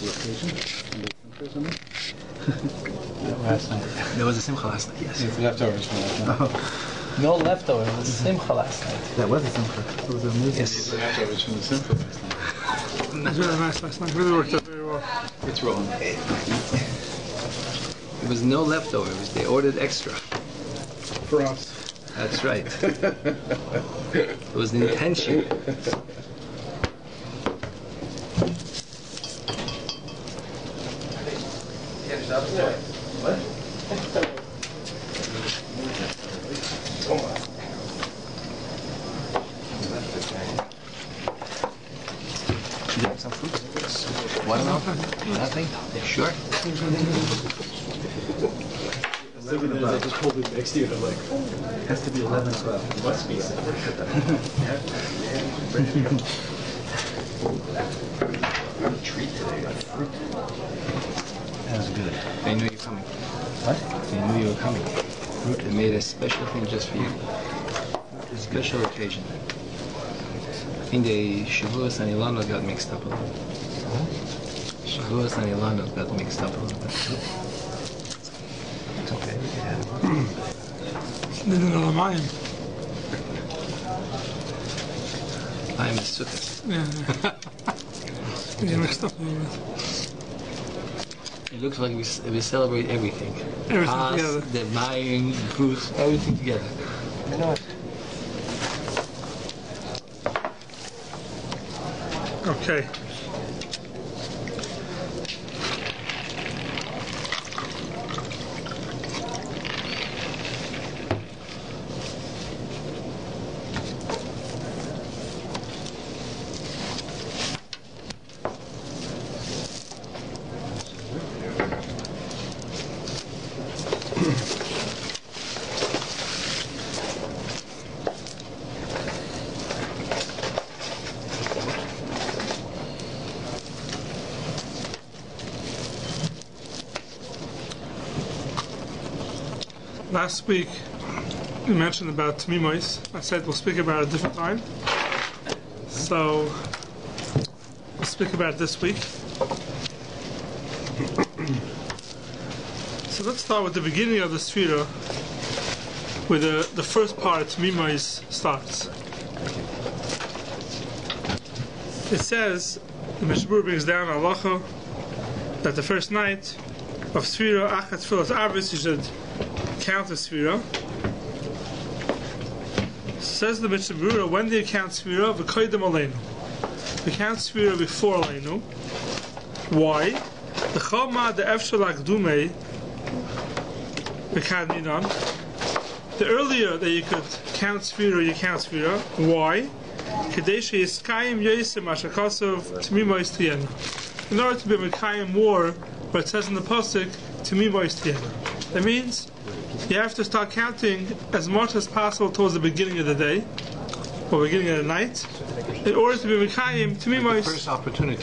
special occasion? Last night. There was a simcha last night, yes. It's leftovers from last night. Oh, No leftovers, it was simcha last night. that was a simcha. It was amazing. Yes. Leftovers from the simcha last night. It was really nice last night. Really worked out very well. It's wrong. It was no leftovers. They ordered extra. For us. That's right. It was the intention. You have some fruit? Watermelon? Nothing? Sure. They just pulled it next to you and I'm like, It has to be 11, 12. it must be something. Treat today. That was good. They knew you were coming. What? They knew you were coming. They made a special thing just for you. A special occasion. I think the Shavuos and Ilana got mixed up a little. Shavuos and Ilana got mixed up a little bit. It's okay. We can have it. Didn't know the mine. I am a sukkah. Yeah. Yeah, mixed up a little bit. It looks like we celebrate everything. Everything Pas, together. the Mayan, Booth, everything together. You know what? Okay. Last week, we mentioned about Tmimois. I said we'll speak about it a different time. So, we'll speak about it this week. So let's start with the beginning of the Sfira, where the first part of Tmimois starts. It says, the Mishabur brings down halacha that the first night of Sfira, Achat Tfilas Arvis, you should count the Sfira. Says the Mishabura, when do you count Sfira? V'koydem aleinu. We count Sfira before aleinu. Why? The choma the efshalak dumei v'kadminan. The earlier that you could count Sfira, you count Sfira. Why? Kadesh yiskayim yosim ashakosov tmimois tiyena. In order to be mekayim war, where it says in the pasuk tmimois tiyena. That means you have to start counting as much as possible towards the beginning of the day or beginning of the night in order to be Mekayim Tmimois. First opportunity.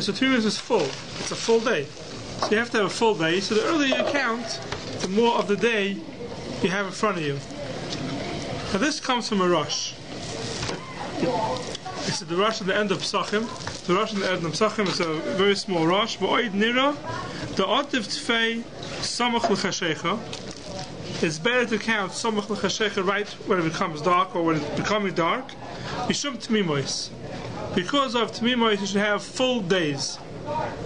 So Tmimois is full. It's a full day. So you have to have a full day. So the earlier you count, the more of the day you have in front of you. Now this comes from a rush. It's the rush at the end of Pesachim. The rush at the end of Pesachim is a very small rush. V'oid nira, the otiv tfei samach l'chashecha. It's better to count samach l'chashecha right when it becomes dark or when it's becoming dark. Mishum tmimois. Because of tmimois, you should have full days.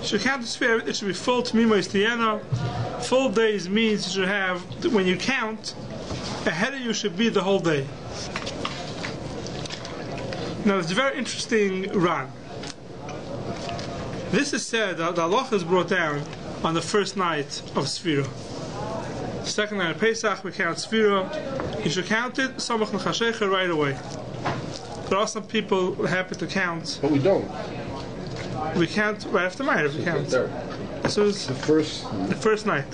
You should count the sphere, it should be full tmimois tiyena. Full days means you should have, when you count, ahead of you should be the whole day. Now it's a very interesting run. This is said that the halacha is brought down on the first night of Sfira. Second night of Pesach, we count Sfira. You should count it, Samach L'Chashecha, right away. There are some people who are happy to count. But we don't. We count right after Ma'ariv, we count. This was The first night.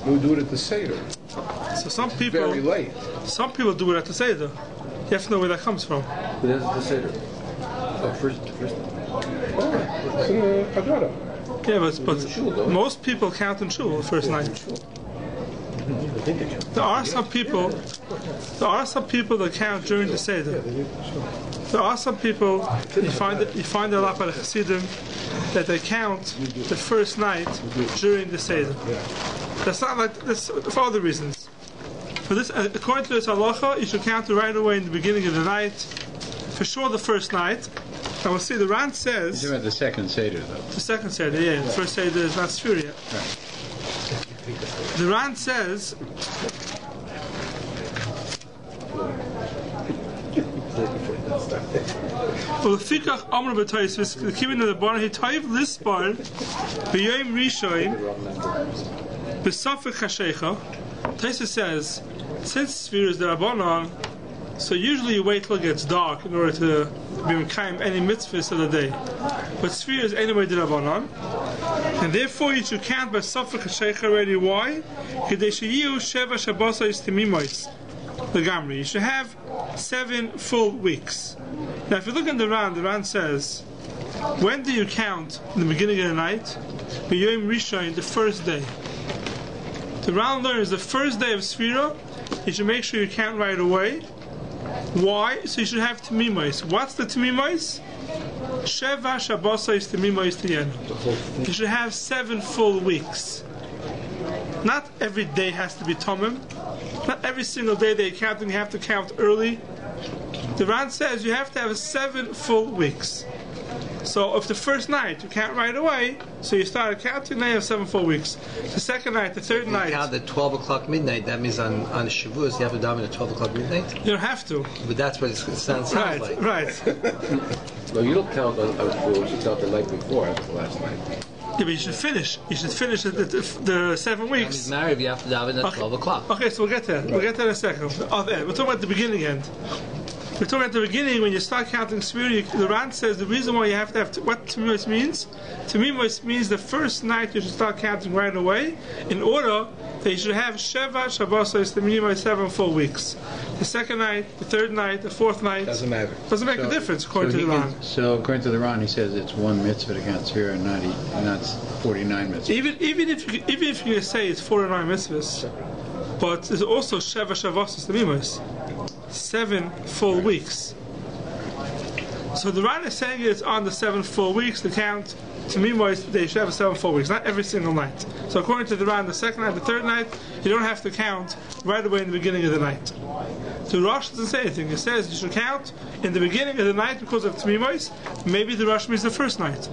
we do it at the Seder. So some people Very late. do it at the Seder. You have to know where that comes from. But that's the Seder. Oh, first. Oh, it's in the Haggadah. Yeah, but Shul, though. most people count in Shul the first night. There are some people that count during the Seder. There are some people, you find a lot by the Chassidim, that they count the first night during the Seder. That's not like this for other reasons. For this, according to this halacha, you should count it right away in the beginning of the night. For sure, the first night. And we'll see the Ran says. You're talking about the second Seder, though. The second Seder, yeah. The first Seder is not Sfira yet. Right. The Ran says. Ulefikach Amr b'Taisvis Kivin of the Bar Hitayv Lisbar B'Yom Rishon B'Safek Hashecha. Taisvis says, since Sfira is the Rabbanon, so usually you wait till it gets dark in order to be mekayim any mitzvahs of the day. But Sfira is anyway the Rabbanon, and therefore you should count by Safek Hashecha already. Why? Kedei sheyiyu sheva shabbosos timimois. You should have 7 full weeks. Now, if you look in the Ran says, when do you count in the beginning of the night? B'Yom Rishon, the first day. The Ran learns the first day of Sfira, you should make sure you count right away. Why? So you should have Temimois. What's the Temimois? Sheva Shabbosos Temimois Tiyenu. You should have 7 full weeks. Not every day has to be Tomim. Not every single day they count, and you have to count early. The Ran says you have to have 7 full weeks. So if the first night you count right away, so you start counting, now you have 7 full weeks. The second night, the third night. You count at 12 o'clock midnight, that means on Shavuos you have to daven at 12 o'clock midnight? You don't have to. But that's what it sounds Right, like. right. No, you don't count on Shavuos, you count the night before after the last night. Yeah, but you should finish. You should finish the 7 weeks. He's married, you have to daven at 12 o'clock. Okay, so we'll get there. We'll get there in a second. Oh, there. We're talking about the beginning end. We're talking at the beginning when you start counting Sfira. The Ran says the reason why you have to have what Temimois means. Temimois means the first night you should start counting right away, in order that you should have Sheva Shabbosos Temimois 7 full weeks. The second night, the third night, the fourth night Doesn't matter. Doesn't make a difference according to the Ran. So according to the Ran, he says it's 1 mitzvah to count Sfira and not 49 mitzvahs. Even if you say it's 49 mitzvahs, but there's also Sheva Shabbosos Temimois. 7 full weeks. So the Ran is saying it's on the 7 full weeks to count. To me, they should have 7 full weeks, not every single night. So according to the Ran, the second night, the third night, you don't have to count right away in the beginning of the night. The Rosh doesn't say anything. It says you should count in the beginning of the night because of Temimois. Maybe the Rosh means the first night.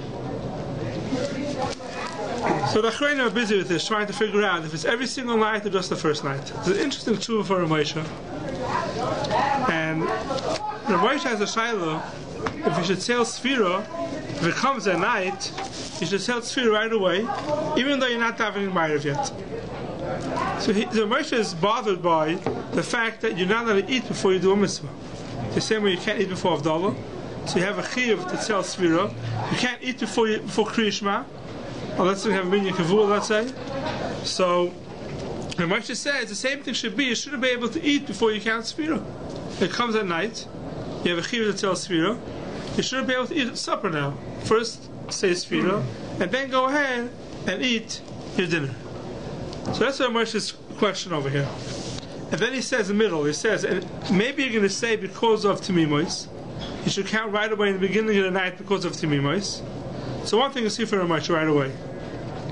So the Achrayim are busy with this, trying to figure out if it's every single night or just the first night. It's an interesting tshuva for Ramosha. And Ramosha has a shayla, if you should sail Sfira, if it comes at night, you should sail Sfira right away, even though you're not davening Ma'ariv yet. So Ramosha is bothered by the fact that you're not allowed to eat before you do a mitzvah. The same way you can't eat before Avdallah. So you have a chiyuv to sail Sfira. You can't eat before Kriya Shema. Or let's say you have a minyan kavua, let's say. So And Moshe says the same thing should be, you shouldn't be able to eat before you count Sfira. It comes at night, you have a chiyuv to tell Sfira, you shouldn't be able to eat at supper now. First say Sfira, and then go ahead and eat your dinner. So that's Moshe's question over here. And then he says in the middle, he says, and maybe you're going to say because of Temimois, you should count right away in the beginning of the night because of Temimois. So one thing you see from Moshe right away.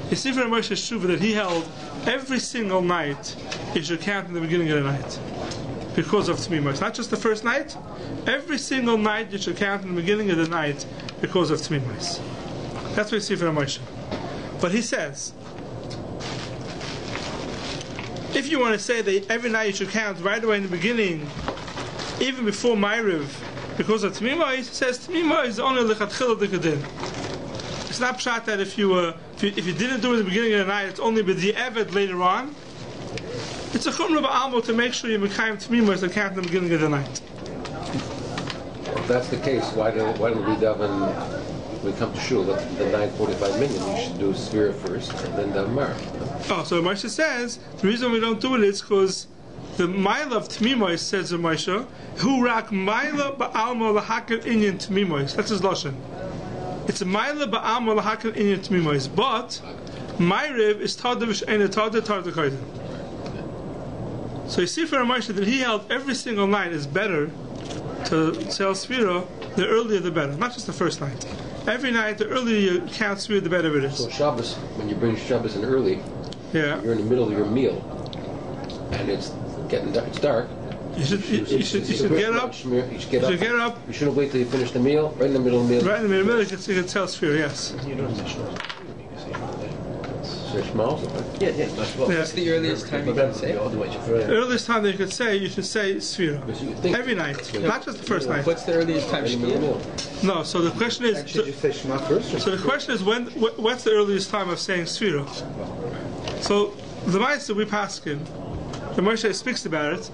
You see from Moshe's Shuvah that he held every single night you should count in the beginning of the night because of Temimois. Not just the first night, every single night you should count in the beginning of the night because of Temimois. That's what you see from Moshe. But he says, if you want to say that every night you should count right away in the beginning, even before Ma'ariv, because of Temimois, he says Temimois is only lechatchila d'kedin. It's not pshat that if you didn't do it in the beginning of the night, it's only b'di'evet later on. It's a chumrah ba'almo to make sure you mekayim Temimois and count in the beginning of the night. If that's the case, why don't we daven when we come to shul the 9:45 minyan? You should do Sfira first and then daven Ma'ariv. Oh, so Moshe says the reason we don't do it is because the Maila of Temimois, says Moshe, who rak Maila ba'alma lahakir inyan Temimois. That's his lashon. It's a Maila ba'alma lahakir inyan Temimois, but Ma'ariv is tada v'she'ena tada koydem. So you see from Moshe that he held every single night is better to tell Sfira, the earlier the better, not just the first night. Every night, the earlier you count Sfira, the better it is. So Shabbos, when you bring Shabbos in early, Yeah. you're in the middle of your meal, and it's getting dark. It's dark. You should get up. You should get up. up. You shouldn't wait till you finish the meal. Right in the middle of the meal. Right in the middle, you can tell Sfira, yes. You don't say Shema. Say Shema also. Yeah, yeah. What's the earliest time you can say? The earliest time that you should say Sfira. Every night, not just the first night. What's the earliest time Right in the middle Shema? of the meal. No, so the question is, Should you say Shema first? Or so the question is, what's the earliest time of saying Sfira? So the Ma'aser we paskin, the Moshe speaks about it.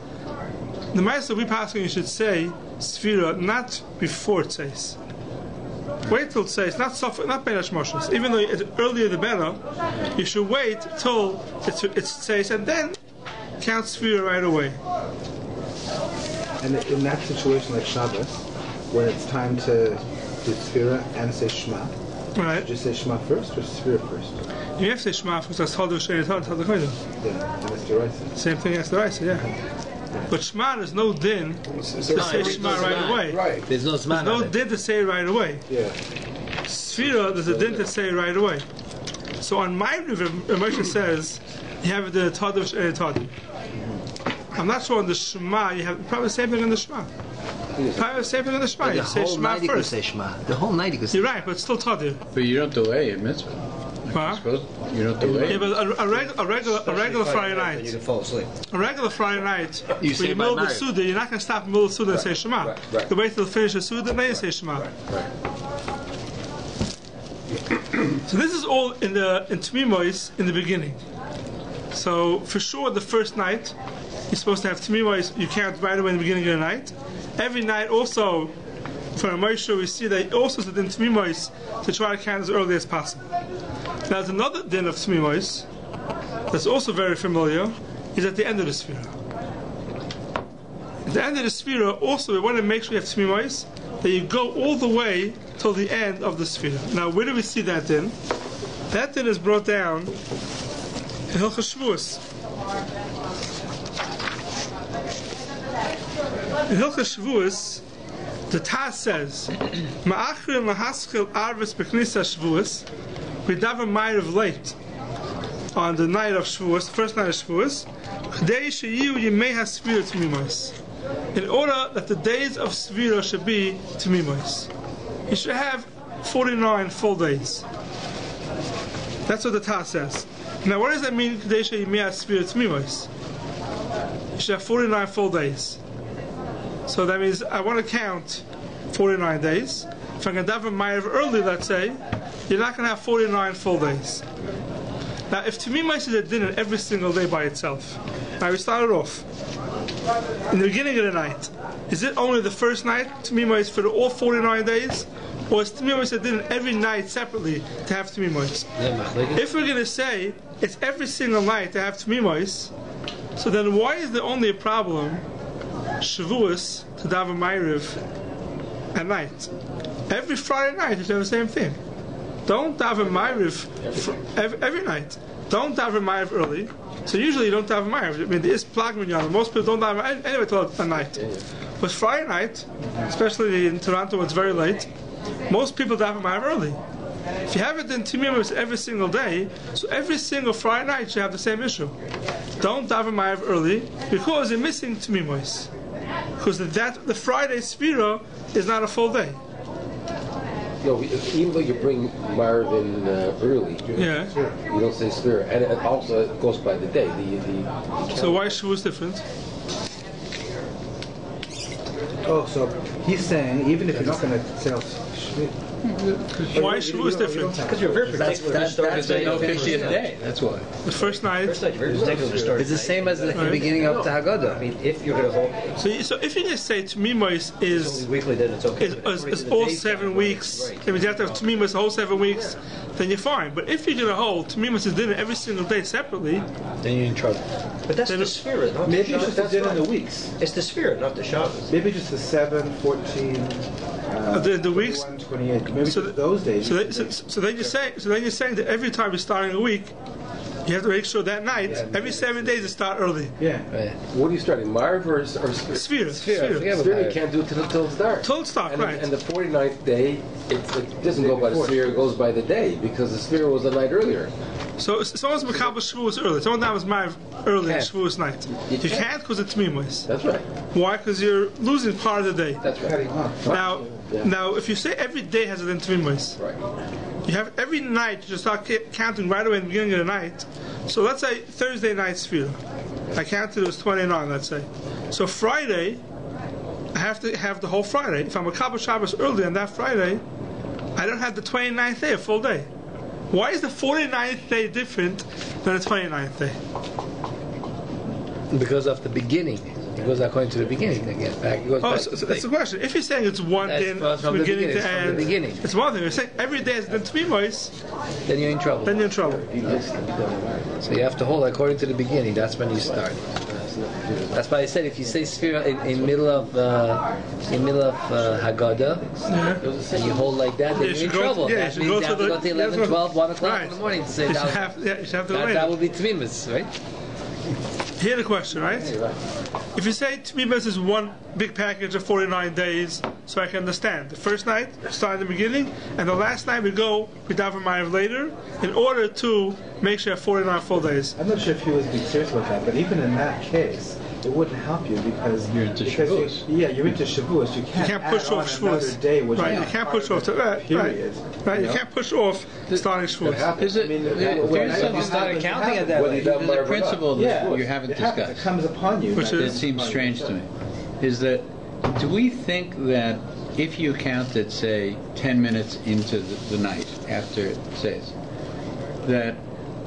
The Ma'aser we paskin, you should say Sfira not before it says. Wait till it says, not Beinash Moshes. Even though it's earlier the better, you should wait till it says, and then count Sfira right away. And in that situation like Shabbos, when it's time to do Sfira and say Shema, Right? should you say Shema first or Sfira first? You have to say Shema because that's Hadar Shein Hadar Kodesh. Yeah, and it's the right thing. Same thing as the Raisa, yeah. But Shema, there's no din to say Shema right away. Right. There's no Zman No on it. din to say it right away. Yeah. Sfira, there's a din to say it right away. So on my Moshe says, you have the Tadav Shein Tadav. I'm not sure on the Shema, you have probably the same thing on the Shema. Probably the same thing on the Shema. The You say whole Shema night you can first. say Shema. The whole night you can say You're right, but it's still Tadav. But you don't delay a mitzvah. Huh? Suppose you don't delay. Yeah, but a regular Friday night. You can fall asleep. A regular Friday night, You when say you by middle the Maariv. Suda, you're not going to stop in the middle of the Suda and say Shema. right. You wait till you finish the Suda, then you say Shema. So this is all in Tmimois in the beginning. So for sure, the first night, you're supposed to have Tmimois, you count right away in the beginning of the night. Every night also, for Moshe, we see that he also said in Tmimois to try to count as early as possible. Now, there's another din of Tmimois that's also very familiar, is at the end of the Sfira. At the end of the Sfira, also, we want to make sure you have Tmimois, that you go all the way till the end of the Sfira. Now, where do we see that din? That din is brought down in Hilchos Shavuos. In Hilchos Shavuos, the Taz says, Ma'achrim lahaschil arvis beknisa Shavuos, we daven Ma'ariv late on the night of Shavuos, the first night of Shavuos, K'dei sheyiu yimei ha-Sfira Tmimois, in order that the days of Sfira should be Tmimois. You should have 49 full days. That's what the Taz says. Now, what does that mean? K'dei sheyimei ha-Sfira Tmimois. You should have 49 full days. So that means I want to count 49 days. If I'm going to daven Ma'ariv early, let's say, you're not going to have 49 full days. Now, if Tmimois is a dinner every single day by itself, now we started off in the beginning of the night. Is it only the first night Tmimois for all 49 days, or is Tmimois a dinner every night separately to have Tmimois? If we're going to say it's every single night to have Tmimois, so then why is there only a problem Shavuos to daven Ma'ariv at night? Every Friday night you should have the same thing. Don't daven Ma'ariv every night. Don't daven Ma'ariv early. So usually you don't daven Ma'ariv. I mean, there is plag minyan. Most people don't daven anyway till at night. But Friday night, especially in Toronto when it's very late, most people daven Ma'ariv early. If you have it in Tmimois every single day, so every single Friday night you have the same issue. Don't daven Ma'ariv early because you're missing Tmimois. Because the Friday Sfira is not a full day. No, even though you bring Ma'ariv in early, Yeah. you don't say Sfira. And it also goes by the day. So why is Shavuos different? Oh, so he's saying even if you're not going to say Why is Shavuos different? Because you're very particular to start That's the 50th day. That's why. The first night. First night, you're very particular to start. It's the same as the beginning of the I Haggadah. mean, if you're going to hold So if you just say Tmimois is weekly, then it's okay. is all 7 weeks, that means you have to have Tmimois the whole 7 weeks, then you're fine. But if you're going to hold Tmimois is dinner every single day separately, Then you're in trouble. But that's then the Sfira, not maybe the just Shabbos. the din in the weeks. It's the Sfira, not the Shabbos. Maybe just the 7, 14, the weeks. 21, 28. Maybe So just those days. So then you're saying that every time you're starting a week, You have to make sure that night, every 7 days, you start early. Yeah. Right. What are you starting, Marv or Sphere? Sphere. Forget about Sphere you Marv. can't do till it's dark. Till it's dark, And, right. and the 49th day, it doesn't go by the sphere, it goes by the day, because the sphere was the night earlier. So someone's Makabel Shavuos early. Someone that was married early on Can't. Shavuos night. You can't because it's Tmimos. That's right. Why? Because you're losing part of the day. That's right. Cutting off. Now, if you say every day has an Tmimos, Right. you have every night you just start counting right away in the beginning of the night. So let's say Thursday night Sphira. I counted it was 29, let's say. So Friday, I have to have the whole Friday. If I'm a Kabbalah Shabbos early on that Friday, I don't have the 29th day, a full day. Why is the 49th day different than the 29th day? Because of the beginning. It goes according to the beginning again. Back, it goes Oh, back so to the that's the question. If you're saying it's one That's day from the beginning to beginning, it's from end, the beginning. it's one thing. If you're saying every day is the Tmimos, then you're in trouble. then you're in trouble. So you have to hold according to the beginning. That's when you start. That's why I said if you say Sphira in middle of Haggadah and you hold like that, then You you're in should go- trouble. yeah, you that should means go you have to to the- go to 11, 12, 1 o'clock in the morning to say You should that. have, you should have to wait. That would be Tmimus, right? Here's the question, right? If you say Tmimos is one big package of 49 days, so I can understand. The first night, start in the beginning, and the last night we daven Ma'ariv later, in order to make sure you have 49 full days. I'm not sure if he was being serious about that, but even in that case, it wouldn't help you because You're into because Shavuos. you're into Shavuos. You can't, You can't push add on off another Shavuos. day, which Right, is you not can't part push of off the to that. period. Right, you know? can't push off starting Shavuos. Is it? There's I some, mean, started counting it that Whether way. you daven there's Marv a or not. principle that Yeah, you haven't it happens. It discussed. comes upon you. Which That is- seems strange to me. Is that do we think that if you counted, say, 10 minutes into the night after it says, that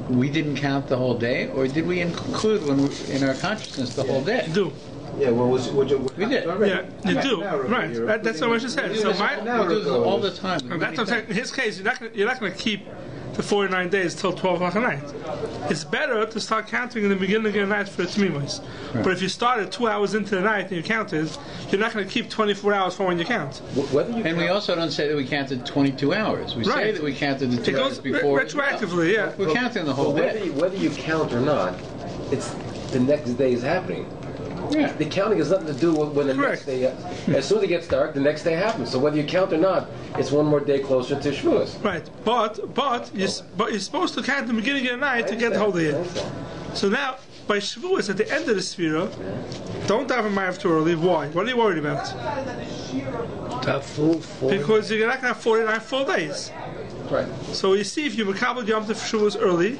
we didn't count the whole day, or did we include in our consciousness the whole day? You do. Yeah, well, We did. Yeah, you do. Right. That's what I just said. So We do this all the time. that's what I'm saying. In his case, you're not going to keep the 49 days till 12 o'clock at night. It's better to start counting in the beginning of the night for the Tmimos. Right. But if you started 2 hours into the night and you counted, you're not going to keep 24 hours from when you count. Whether you And we also don't say that we counted 22 hours. We say Right. that we counted the It 2 hours goes before. retroactively, yeah. We're counting the whole day. whether you count or not, it's the next day is happening. Yeah. The counting has nothing to do with when the Correct. next day. As soon as it gets dark, the next day happens. So whether you count or not, it's one more day closer to Shavuos. Right. But you're supposed to count the beginning of the night to get the whole day in. So now, by Shavuos, at the end of the Sphira, don't daven Ma'ariv too early. Why? What are you worried about? Because you're not going to have 49 full days. Right. So you see, if you Makabel Yom Tov Shavuos early,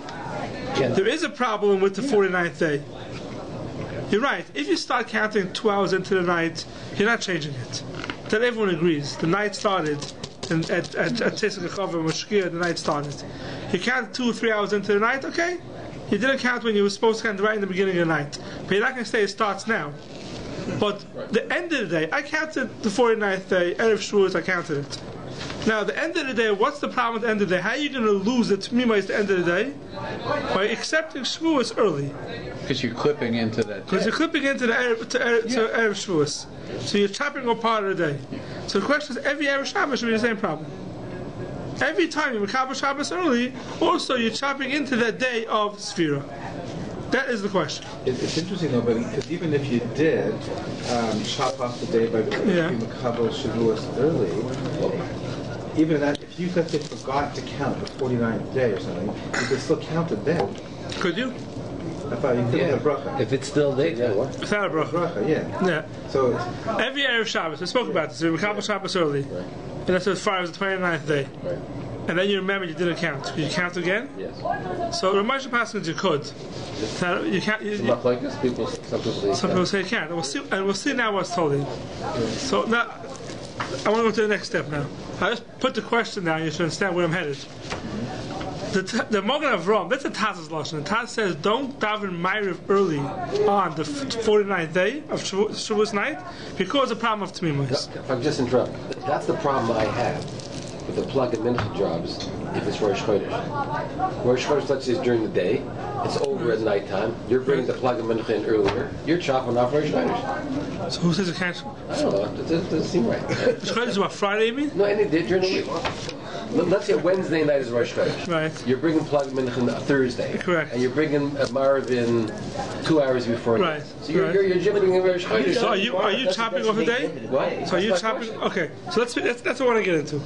there is a problem with the 49th day. You're right. If you start counting 2 hours into the night, you're not changing it. Then everyone agrees. The night started, and at Tzesek Chava Mashkia, the night started. You count 2 or 3 hours into the night, okay? You didn't count when you were supposed to count right in the beginning of the night. But you're not going to say it starts now. But the end of the day, I counted the 49th day, Erev Shavuos, I counted it. Now, the end of the day, what's the problem at the end of the day? How are you going to lose the Tmima at the end of the day? By accepting Shavuos early. Because you're clipping into that Because day. you're clipping into the Erev Shavuos. So you're chopping off part of the day. So the question is, every Erev Shabbos should be the same problem. Every time you Makabel Shabbos early, also you're chopping into that day of Sphira. That is the question. It's interesting though, because even if you did chop off the day by Yeah. Makabel Shavuos early, even that, if you let's say forgot to count the 49th day or something, you could still count it then. Could you? I thought you could Yeah. have bracha. If it's still daytime. Without a bracha. Bracha, yeah. Yeah. So Every Erev Shabbos, we spoke about this, we Makabel Shabbos early. And that's as far as the 29th day. Right. And then you remember you didn't count. Could you count again? Yes. So Ramesh Paskin, you could. You can't. Not like this. Some people Some people say you can't. And we'll see now what's told you. So now, I want to go to the next step now. I just put the question down. You should understand where I'm headed. The Mogen Avram, that's a Taz's lashon. The Taz says, don't daven Ma'ariv early on the 49th day of Shavuos night because of the problem of Tmimos. If I could just interrupt, that's the problem I have with the plug and mincha jobs if it's Rosh Chodesh. Rosh Chodesh, let's say, is during the day, it's over at nighttime, you're bringing the plug and mincha in earlier, you're chopping off Rosh Chodesh. So who says you can't? I don't know, it doesn't seem right. Rosh Chodesh is what, Friday, you mean? No, and it did during the week. let's say Wednesday night is Rosh Chodesh. Right. You're bringing plug mincha on Thursday. Correct. And you're bringing a Marv in 2 hours before. Right. So you're generally bringing Rosh Chodesh. So are you chopping off a day? What? So are you chopping? Okay. So that's what I want to get into.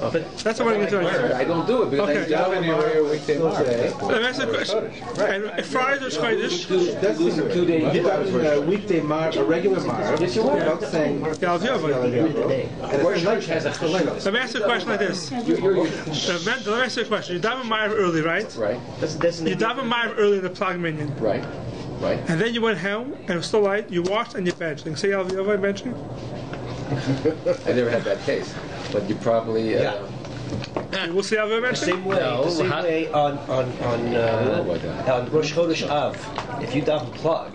That's what I want to get into. I don't do it because Okay. I daven anywhere weekday Marv. Let me ask you a question. And if Friday is Chodesh, Losing 2 days. You're having a weekday Marv, a regular Marv. Yes, you are. Without saying. Yal V'Yavai. Rosh Chodesh has a chashuv. Let me ask you a question like this. Let me ask you a question. You daven Ma'ariv early, right? Right. You daven Ma'ariv early in the plug minion. Right. Right. And then you went home and it was still light. You washed and you benched. Can you say Yal V'Yavai benching? I never had that case, but you probably. We'll see Yal V'Yavai benching. Same way, the same way on Rosh Chodesh Av. If you daven plug,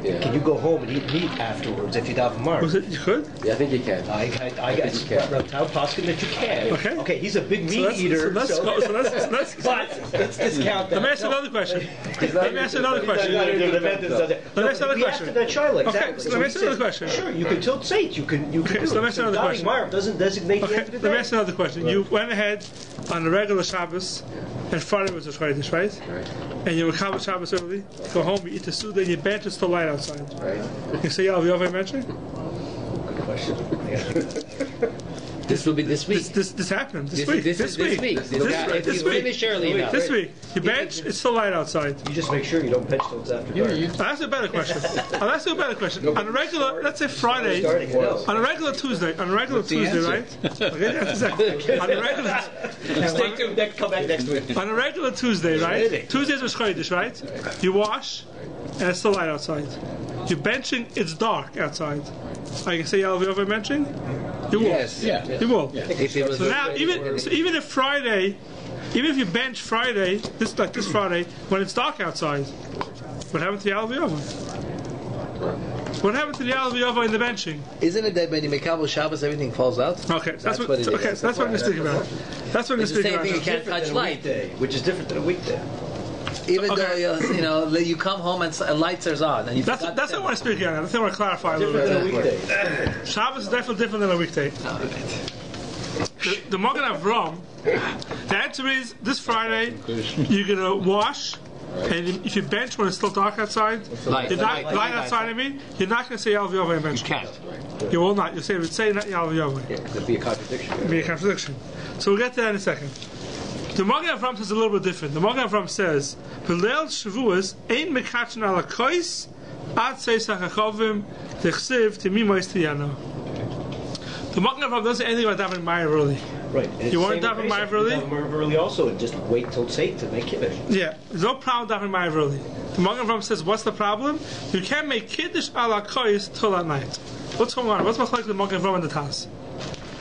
Yeah. can you go home and eat meat afterwards if you daven Marv? Was it you could? Yeah, I think you can. I guess you can. Rav Poskin that you can. Okay. Okay, he's a big meat So eater. let's go. So let's But let's discount that. Let me ask you another question. Let me ask you another question. Let me ask another question. After that Charlotte, Okay, exactly. so let me ask you another question. Sure, you can tilt Saints. You can do Okay, so let me ask you another Davening question. Marv doesn't designate the Okay, end of the let me day. ask you another question. You went ahead on the regular Shabbos, and Friday was a Chodesh, right? Right. And you were Kabbalah Shabbos early, go home, you eat the Suda, and you bench, it's still light outside. Right. You say Yal V'Yavai benching? This will be this week. This happened this week. This week. This If you week. finish early enough. This week. You bench, it's still light outside. You just make sure you don't bench till it's after dark. I'll ask you a better question. On a regular, let's say Friday, Starting it out. on a regular Tuesday, right? Okay, that's exactly. On a regular, Stay tuned. Come back next week. on a regular Tuesday, right? Tuesdays are Chodesh, right? You wash, and it's still light outside. You're benching, it's dark outside. I can say Yal V'Yavai benching? You will. Yes. Yeah. You will. If it was So now, even if Friday, even if you bench Friday, this Friday, when it's dark outside, what happened to the Yal V'Yavai? What happened to the Yal V'Yavai in the benching? Isn't it that when you make Kabbalah Shabbos, everything falls out? Okay, that's what what it is. okay, so that's what I'm speaking about. That's what I'm It's the speaking same thing. You about. can't touch light. Which is different than a weekday. Even Okay. though you come home and lights are on, and you That's what I want to speak on. I think I want to clarify a little Different bit. than a weekday. Shabbos is definitely different than a weekday. The Magen Avram, the answer is this Friday you're gonna wash, and if you bench when it's still dark outside, Light outside. I mean, you're not gonna say Yal V'Yavai and bench. you can't. You will not. You'll say not Yal V'Yavai. That'd be a contradiction. It'll be a contradiction. So we'll get to that in a second. The Magen Avram says a little bit different. The Magen Avram says, "B'leil Shavuos ein mekatchen ala kois ad seisach hachovim techsiv timimois tiyano." The Magen Avram doesn't say anything about davening Ma'ariv early. Right. You want to daven Ma'ariv early? Daven early also, and just wait till Tzeit to make Kiddush. Yeah, there's no problem davening Ma'ariv early. The Magen Avram says, what's the problem? You can't make Kiddush ala kois till at night. What's going on? What's my like the Magen Avram and the Taz?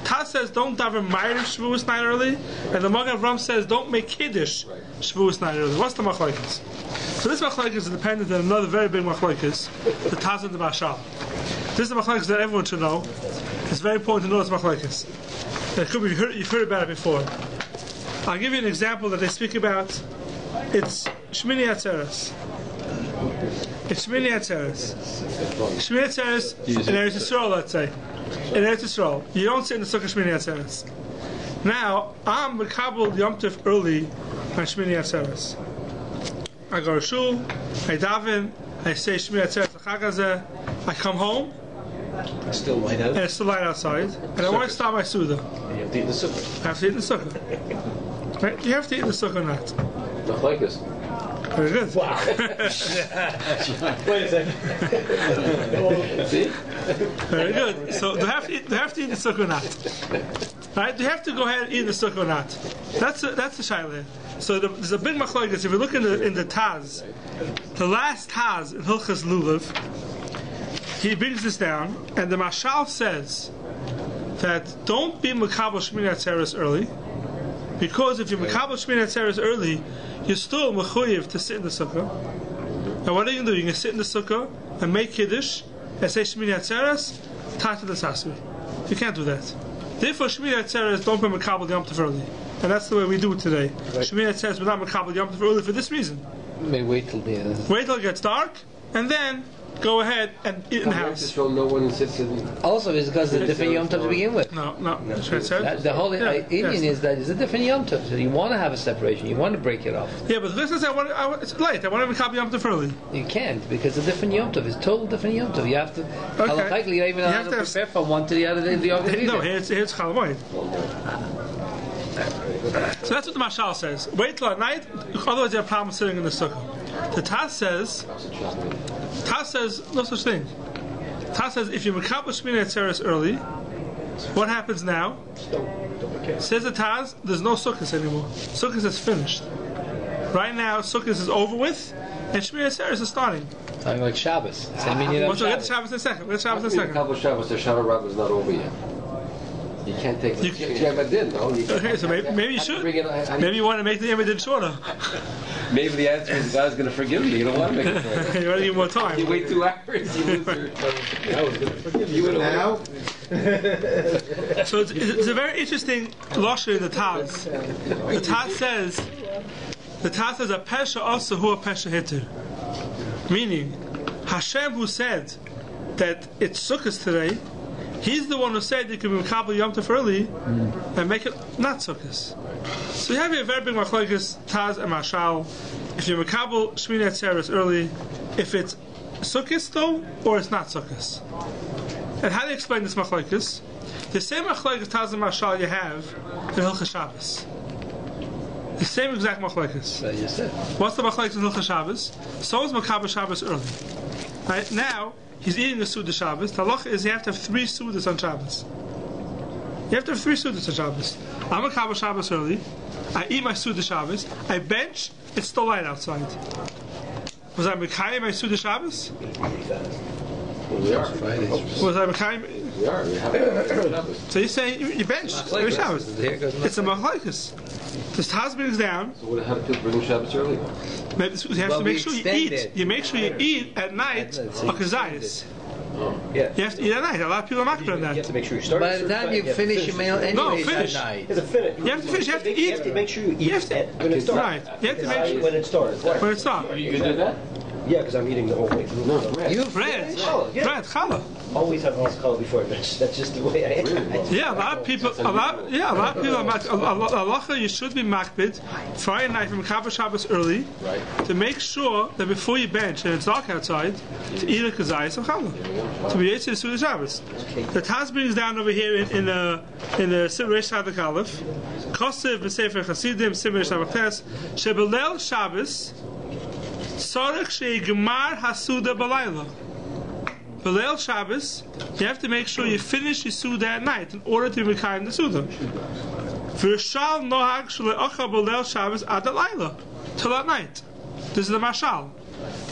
Taz says don't daven Ma'ariv Shavuos night early, and the Magen Avram says don't make Kiddush Shavuos night early. What's the machlokes? So this machlokes is dependent on another very big machlokes, the Taz and the Mashal. This is the machlokes that everyone should know. It's very important to know this machlokes. It could be you've heard about it before. I'll give you an example that they speak about. It's Shmini Atzeres. It's Shmini Atzeres. Shmini Atzeres in Eretz Yisrael, let's say. In Eretz Yisrael, you don't sit in the Sukkah Shmini Atzeres. Now, I'm Mekabel Yom Tov early on Shmini Atzeres. I go to shul, I daven, I say Shmini Atzeres L'Chag Hazeh, I come home, It's still light out. and it's still light outside, and I want to start my Suda. And you have to eat the sukkah. I have to eat in the Sukkah. Right? You have to eat in the Sukkah or not. Machlokes. Very good. Wow. Wait a second. See? Very good. So do you have to eat the Sukkah or not? Right? Do you have to go ahead and eat the Sukkah or not? That's the shayla here. So there's a big machlokes. If you look in the Taz, the last Taz in Hilchas Lulav, he brings this down, and the Mashal says that don't be Mekabel Shmini Atzeres early, because if you're Mekabel Shmini Atzeres early, you're still mechuyev to sit in the sukkah. And what are you going to do? You're going to sit in the sukkah and make Kiddush and say Shmini Atzeres, Tata the Sasri. You can't do that. Therefore, Shmini Atzeres don't be Mekabel Yom Tov early. And that's the way we do it today. Right. Shmini Atzeres we're not Mekabel Yom Tov early for this reason. Maybe wait till it gets dark, and then go ahead and eat in the house. So no one sits in. Also, it's because it's a different Yom Tov to begin with. No. That's right. The whole Indian is that it's a different Yom Tov. So you want to have a separation. You want to break it off. Yeah, but let's say it's late. I want to be copy Yom Tov early. You can't because it's a different Yom Tov. It's total different Yom Tov. You have to. Halakhically, you even have to prepare from one to the other day of the Yom Tov. No, here's Chalamoid. So that's what the Mashal says. Wait till at night, otherwise you have problems sitting in the sukkah. The Taz says no such thing. Taz says if you makabel Shmini Atzeres early, what happens now? Says the Taz, there's no sukkahs anymore. Sukkahs is finished. Right now, sukkahs is over with, and Shmini Atzeres is starting. Talking like Shabbos. Same meaning We'll of get to Shabbos. Shabbos in a second. Makabel Shabbos, the Shavuot Rabbah is not over yet. You can't take it. You have a din, no? Okay, so maybe you should. Maybe you want to make the Yom shorter. Maybe the answer is God's going to forgive me. You don't want to make it shorter. You want to give more time. You wait 2 hours, you lose your... I was going to forgive you now. So it's a very interesting lashon in the Taz. The Taz says a pesha also who a pesha hitter, meaning Hashem who said that it's sukkahs today. He's the one who said you can be Makabel Yom Tov early and make it not sukkahs. So you have here a very big machlokes Taz and Mashal. If you Makabel Shmini Atzeres early, if it's sukkahs though, or it's not sukkahs. And how do you explain this machlokes? The same machlokes Taz and Mashal you have in Hilchos Shabbos. The same exact machlokes. What's the machlokes in Hilchos Shabbos? So is Makabel Shabbos early. Right now. He's eating a Suda Shabbos. The halacha is you have to have 3 Sudas on Shabbos. You have to have 3 Sudas on Shabbos. I'm a Kabbalah Shabbos early. I eat my Suda Shabbos. I bench. It's still light outside. Was I Mekayim my Suda Shabbos? We are. Was I Mekayim? We are. We have So you say you bench every Shabbos. It's a machlokes. The Taz brings down. So how do people bring Shabbos early? You have to make sure you eat. You make sure you eat at night a kazayas. Yeah. You have to eat at night. A lot of people are not doing You have that. to make sure you start. By the time you finish your meal anyways finish. at night. You have to finish. You have to finish. You have to eat. You have to make sure you eat when it starts. Right. You have to make sure When it starts. Right. when it's not. You do that? Yeah, because I'm eating the whole way through. You Bread, Yeah. bread, challah. Always have alcohol before bench. That's just the way I am. Yeah, a lot of people. A lot of people are halacha. You should be makbid Friday night from Kabbalah Shabbos early, to make sure that before you bench and it's dark outside, to eat a kazayas of challah, to be able to the Shabbos. The Taz brings down over here in the Reish Sadak Aleph, Kosev v'Sefer Chasidim Simon Shabbat Shebelel Shabbos. Sarach she'igmar hasuda balayla. Belel Shabbos, you have to make sure you finish your Suda at night in order to be Mekayim the Suda. V'rishal nohag shle'ocha belel Shabbos ad alayla, till at night. This is the Mashal.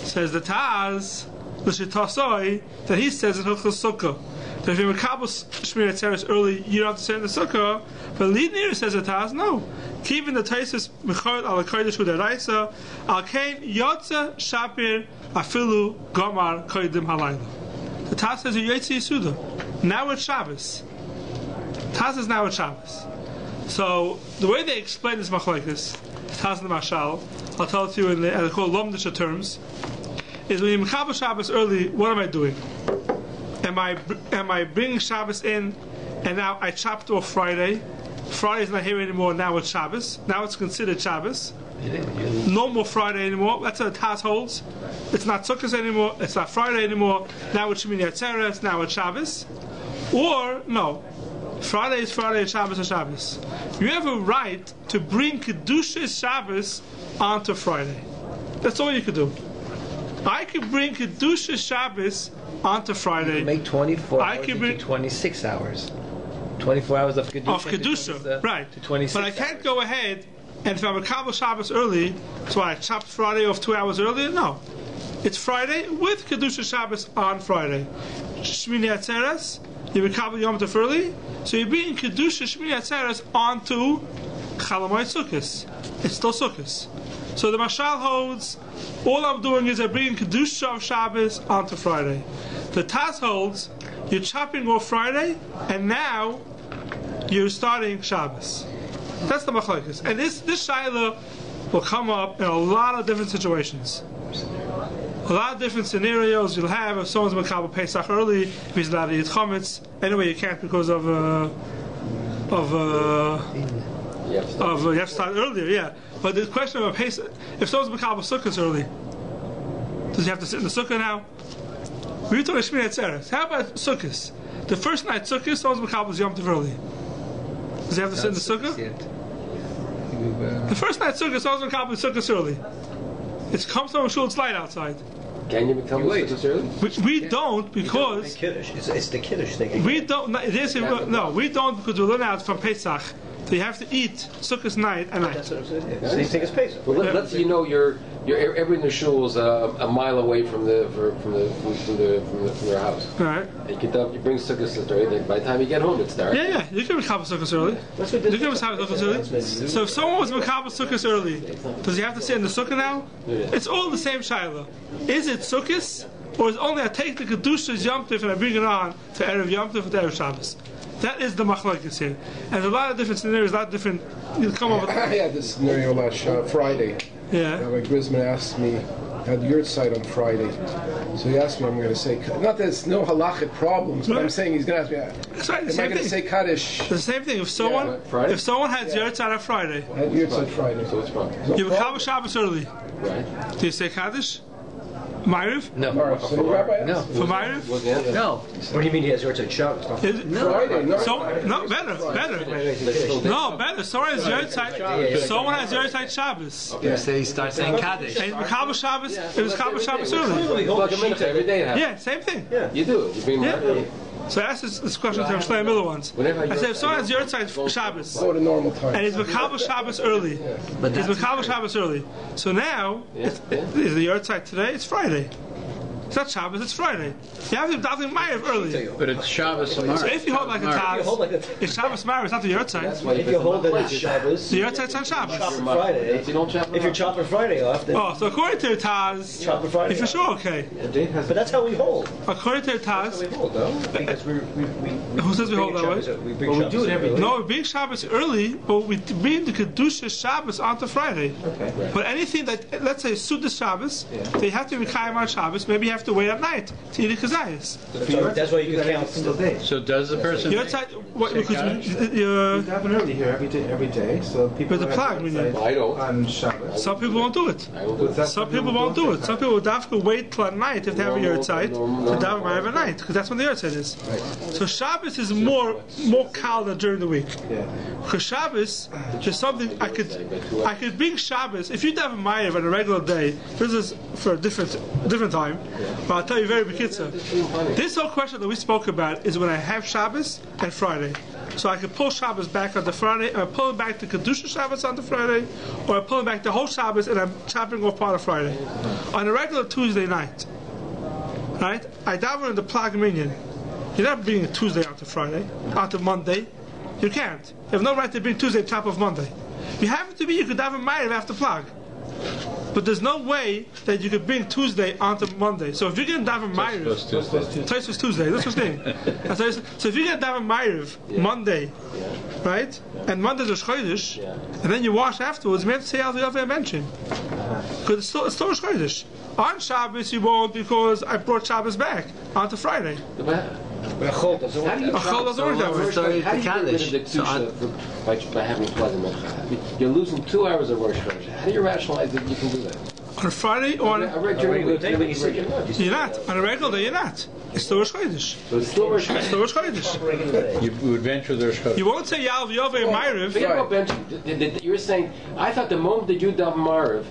Says the Taz, l'shitasoi, that he says in Hilchos Sukkah, that if you Makabel Shmini Atzeres early, you don't have to say in the Sukkah. But Lidnir says the Taz, no. Keeping the Taisus Mechor al Kodesh with the Raisa, al Kain Yotze Shapir Afilu Gomar Kodim Halayla. The Taz says you Yotze Yisuda. Now it's Shabbos. Taz is now at Shabbos. So the way they explain this machlokes, Taz and the Mashal, I'll tell it to you in the called Lomdisha terms, is when you Makabel Shabbos early, what am I doing? Am I bringing Shabbos in, and now I chopped off Friday? Friday's not here anymore. Now it's Shabbos. Now it's considered Shabbos. No more Friday anymore. That's what the Taz holds. It's not Sukkot anymore. It's not Friday anymore. Now it's Shmini Atzeres. Now it's Shabbos. Or no, Friday is Friday. Shabbos is Shabbos. You have a right to bring Kedushas Shabbos onto Friday. That's all you could do. I could bring Kedushas Shabbos onto Friday. Make 24 I hours can into bring 26 hours. 24 hours of Kedusha. Of Kedusha, right. To 26 but I can't hours. go ahead, and if I'm a Kabbalah Shabbos early, so I chopped Friday off 2 hours earlier? No. It's Friday with Kedusha Shabbos on Friday. Shmini Atzeres, you have Kabbalah Yom Tov early, so you're bringing Kedusha Shmini Atzeres onto Chalamoid Sukkos. It's still Sukkos. So the Mashal holds, all I'm doing is I'm bringing Kedusha of Shabbos onto Friday. The Taz holds, you're chopping off Friday, and now you're starting Shabbos. That's the machlokes. And this shaila will come up in a lot of different situations. A A lot of different scenarios you'll have if someone's Makabel Pesach early, if he's allowed to eat chametz. Anyway, you can't because you have to start earlier, yeah. But the question of Pesach, if someone's Makabel Sukkot early, does he have to sit in the Sukkah now? We're talking Shmini Atzeres. How about Sukkot? The first night Sukkot, someone's Makabel Yom Tov early. Does he have to sit in the Sukkah? The first night Sukkot, someone's Makabel Sukkot early. It comes from a shul, it's light outside. Can you become Sukkot early? Which we don't because it's the Kiddush thing. we don't. No, we don't because we learn out from Pesach. So you have to eat Sukkot night and night. That's what I'm saying. Yeah. So you think it's Pesach. Well, let's say you know you're everyone in the shul is a mile away from their house. All right. And you bring Sukkot early. By the time you get home, it's dark. Yeah. You can Makabel Sukkot early. You can Makabel Sukkot early. So if someone was Makabel Sukkot early, does he have to sit in the Sukkah now? It's all the same shiloh. Is it Sukkot, or is only I take the Kedusha's Yom Tov and I bring it on to Erev Yom Tov and to Erev Shabbos? That is the machlokes here. And there's a lot of different scenarios, a lot of different. You'll come up with. I had this scenario last Friday. Yeah. Rabbi Grisman asked me, had your site on Friday. So he asked me, I'm going to say, not that there's no halachic problems, but I'm saying he's going to ask me, That's right, am I going to say Kaddish? The same thing. If someone has Yahrzeit on Friday, Had your site Friday. So it's fine. you have Makabel Shabbos early. Right. Do you say Kaddish? Ma'ariv? No. So the rabbi No. asked For Ma'ariv? No. What do you mean he has Yahrzeit Shabbos? Friday, no. Better. No, better. Someone has Yahrzeit Shabbos. You say he starts saying Kaddish. And Makabel Shabbos, it was Makabel Shabbos early. Plug them in every day. Yeah, same thing. You do it. You bring them Yeah. So I asked this question to Shlomo Miller once. I said, if someone has Yahrzeit Shabbos, Go to normal time. and he's Makabel Shabbos early, he's Makabel Shabbos early. So now, is the Yahrzeit today? It's Friday. It's not Shabbos, it's Friday. You have to do davening Ma'ariv early. But it's Shabbos tomorrow. So if you hold like a Taz, it's Shabbos Ma'ariv, it's not the Yahrzeit. If you hold that it's Shabbos, The Yahrzeit's on chop Shabbos. for Friday. If you don't chop If you're chopping Friday off, then Oh, so according to the Taz, chop for Friday. if you're sure, okay. But that's how we hold. According to the We Taz, hold, though. Because we who says we hold that way? We bring Shabbos do it every No, we bring Shabbos early, but we bring the Kedusha Shabbos onto Friday. Okay. But anything that, let's say, Sudas Shabbos, they have to be Kayim on Shabbos, maybe you have to wait at night to eat a Kazayas. That's why you can count single days. So does the person... Because You happen early here every day, so people With the plug, meaning. I don't. on Shabbos. some people won't do it. I don't do it. Some people won't do it. Some people would have to wait till at night if they have a Yahrzeit to daven Ma'ariv at night, because that's when the Yahrzeit is. So Shabbos is more kal than during the week. Yeah. Because Shabbos, there's something I could bring Shabbos. If you daven Ma'ariv on a regular day, this is for a different time. But I'll tell you very bekitza. This whole question that we spoke about is when I have Shabbos and Friday. So I could pull Shabbos back onto Friday, and I pull it back to Kedusha Shabbos onto Friday, or I pull it back the whole Shabbos and I'm chopping off part of Friday. On a regular Tuesday night, right? I daven in the Plag Minyan. You're not bringing Tuesday onto Friday, onto Monday. You can't. You have no right to bring Tuesday on top of Monday. You happen to be, you could daven Ma'ariv after Plag. But there's no way that you could bring Tuesday onto Monday. So if you're going to daven Ma'ariv, Tais was Tuesday. That's what's name. So if you're going to daven Ma'ariv Monday, right, and Monday's Rosh Chodesh, and then you wash afterwards, you have to say Al V'Yaveh Mention, because it's still Rosh Chodesh. On Shabbos you won't, because I brought Shabbos back onto Friday. Achol doesn't work. Achol doesn't work that way. How do you get rid of the Kedusha by having plug and mincha? You're losing 2 hours of Rosh Chodesh. How do you rationalize that you can do that? On a Friday or on I read your Regular day, but you said you're not. you're not. On a regular day you're not. It's still Rosh Chodesh. So it's still Rosh It's still Rosh Chodesh. Regular day. You would venture the Rosh Chodesh. You won't say Yal V'Yaveh Ma'ariv. Forget about bench. You're saying, I thought the moment that you daven Ma'ariv,